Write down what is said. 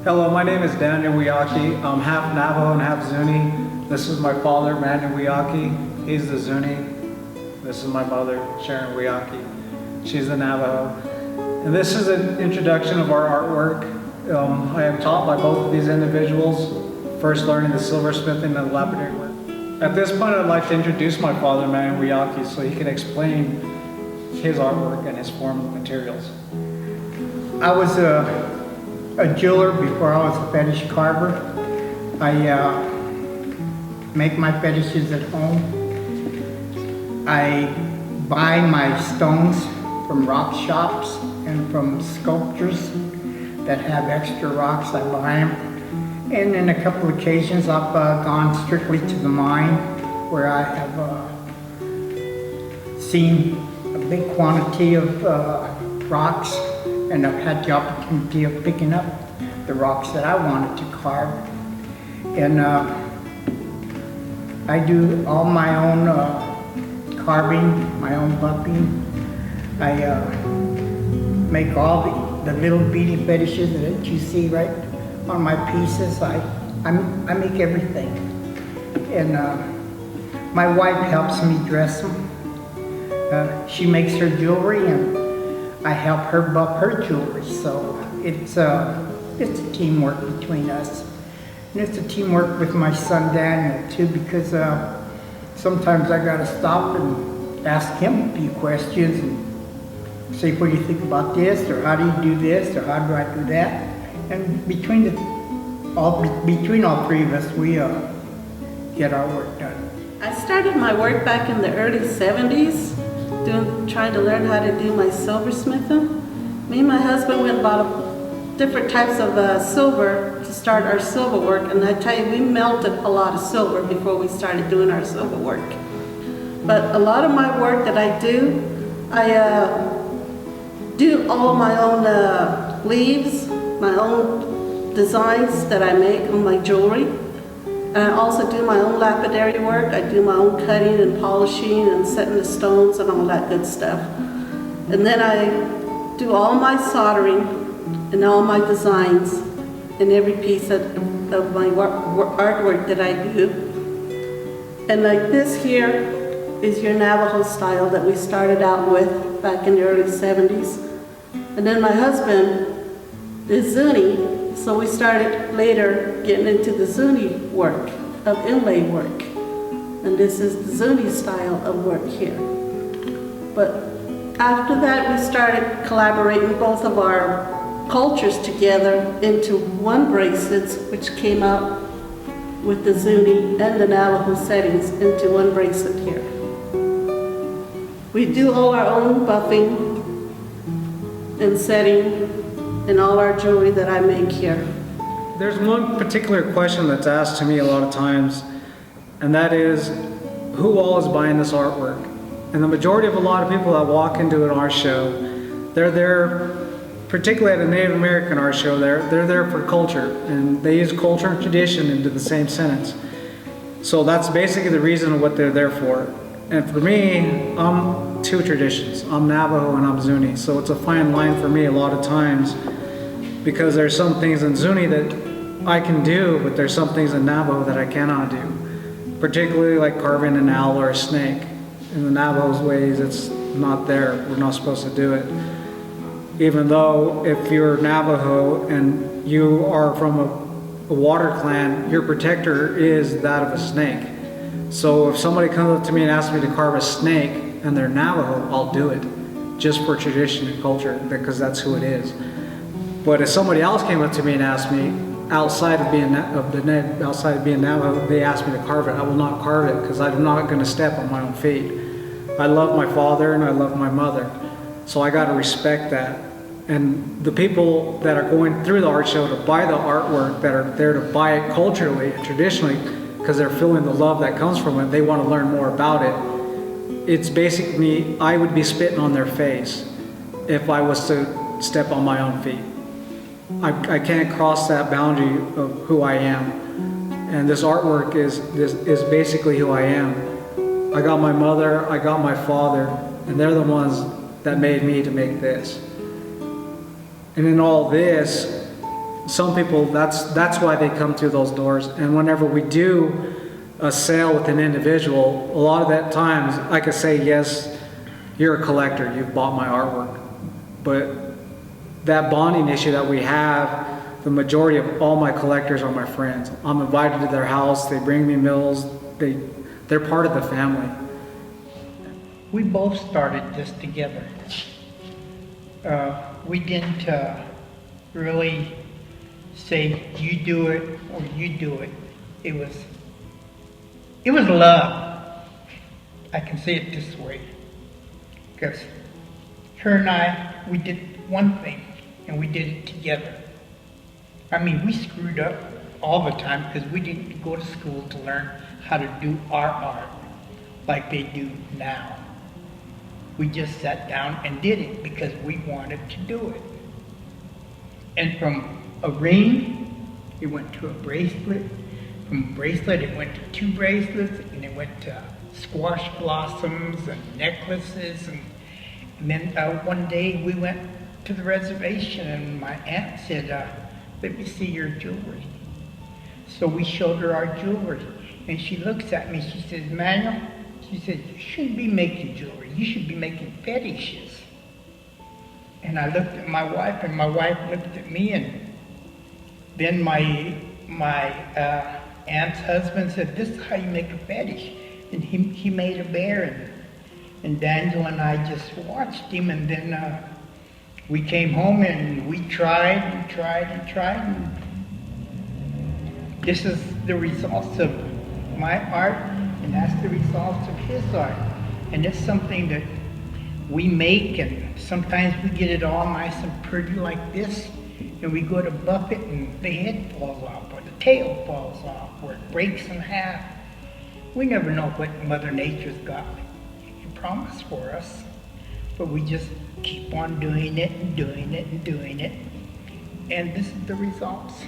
Hello, my name is Daniel Weahkee. I'm half Navajo and half Zuni. This is my father, Manuel Weahkee. He's the Zuni. This is my mother, Sharon Weahkee. She's the Navajo. And this is an introduction of our artwork. I am taught by both of these individuals, first learning the silversmithing and the lapidary work. At this point, I'd like to introduce my father, Manuel Weahkee, so he can explain his artwork and his form of materials. I was a jeweler before I was a fetish carver. I make my fetishes at home. I buy my stones from rock shops and from sculptors that have extra rocks. I buy them. And in a couple of occasions I've gone strictly to the mine where I have seen a big quantity of rocks, and I've had the opportunity of picking up the rocks that I wanted to carve. And I do all my own carving, my own buffing. I make all the little beady fetishes that you see right on my pieces. I make everything. And my wife helps me dress them. She makes her jewelry and I help her buff her jewelry, so it's a teamwork between us. And it's a teamwork with my son Daniel too, because sometimes I gotta stop and ask him a few questions and say, what do you think about this, or how do you do this, or how do I do that? And between all three of us, we get our work done. I started my work back in the early 70s. Trying to learn how to do my silversmithing. Me and my husband went and bought different types of silver to start our silver work, and I tell you, we melted a lot of silver before we started doing our silver work. But a lot of my work that I do all my own leaves, my own designs that I make on my jewelry. And I also do my own lapidary work. I do my own cutting and polishing and setting the stones and all that good stuff. And then I do all my soldering and all my designs in every piece of my artwork that I do. And like this here is your Navajo style that we started out with back in the early 70s. And then my husband is Zuni. So we started later getting into the Zuni work, of inlay work. And this is the Zuni style of work here. But after that, we started collaborating both of our cultures together into one bracelets, which came out with the Zuni and the Navajo settings into one bracelet here. We do all our own buffing and setting and all our jewelry that I make here. There's one particular question that's asked to me a lot of times, and that is, who all is buying this artwork? And the majority of a lot of people that walk into an art show, they're there, particularly at a Native American art show, they're there for culture, and they use culture and tradition into the same sentence. So that's basically the reason of what they're there for. And for me, I'm two traditions. I'm Navajo and I'm Zuni, so it's a fine line for me a lot of times, because there's some things in Zuni that I can do, but there's some things in Navajo that I cannot do. Particularly like carving an owl or a snake. In the Navajo's ways, it's not there. We're not supposed to do it. Even though if you're Navajo and you are from a water clan, your protector is that of a snake. So if somebody comes up to me and asks me to carve a snake and they're Navajo, I'll do it. Just for tradition and culture, because that's who it is. But if somebody else came up to me and asked me, outside of being Navajo, they asked me to carve it, I will not carve it, because I'm not going to step on my own feet. I love my father and I love my mother, so I got to respect that. And the people that are going through the art show to buy the artwork, that are there to buy it culturally and traditionally, because they're feeling the love that comes from it, they want to learn more about it. It's basically, I would be spitting on their face if I was to step on my own feet. I can't cross that boundary of who I am. And this artwork is basically who I am. I got my mother, I got my father, and they're the ones that made me to make this. And in all this, some people, that's why they come through those doors. And whenever we do a sale with an individual, a lot of that times I could say, yes, you're a collector, you've bought my artwork. But that bonding issue that we have, the majority of all my collectors are my friends. I'm invited to their house, they bring me meals, they're part of the family. We both started this together. We didn't really say you do it or you do it. It was love. I can say it this way. Because her and I, we did one thing and we did it together. I mean, we screwed up all the time because we didn't go to school to learn how to do our art like they do now. We just sat down and did it because we wanted to do it. And from a ring, it went to a bracelet. From a bracelet, it went to 2 bracelets, and it went to squash blossoms and necklaces. And then one day we went to the reservation, and my aunt said, let me see your jewelry. So we showed her our jewelry, and she looks at me, she says, Manuel, she said, you shouldn't be making jewelry, you should be making fetishes. And I looked at my wife, and my wife looked at me, and then my aunt's husband said, this is how you make a fetish. And he made a bear, and Daniel and I just watched him, and then we came home and we tried and tried and tried. And this is the results of my art, and that's the results of his art. And it's something that we make, and sometimes we get it all nice and pretty like this, and we go to buff it and the head falls off, or the tail falls off, or it breaks in half. We never know what Mother Nature's got in promise for us, but we just keep on doing it and doing it and doing it, and this is the results.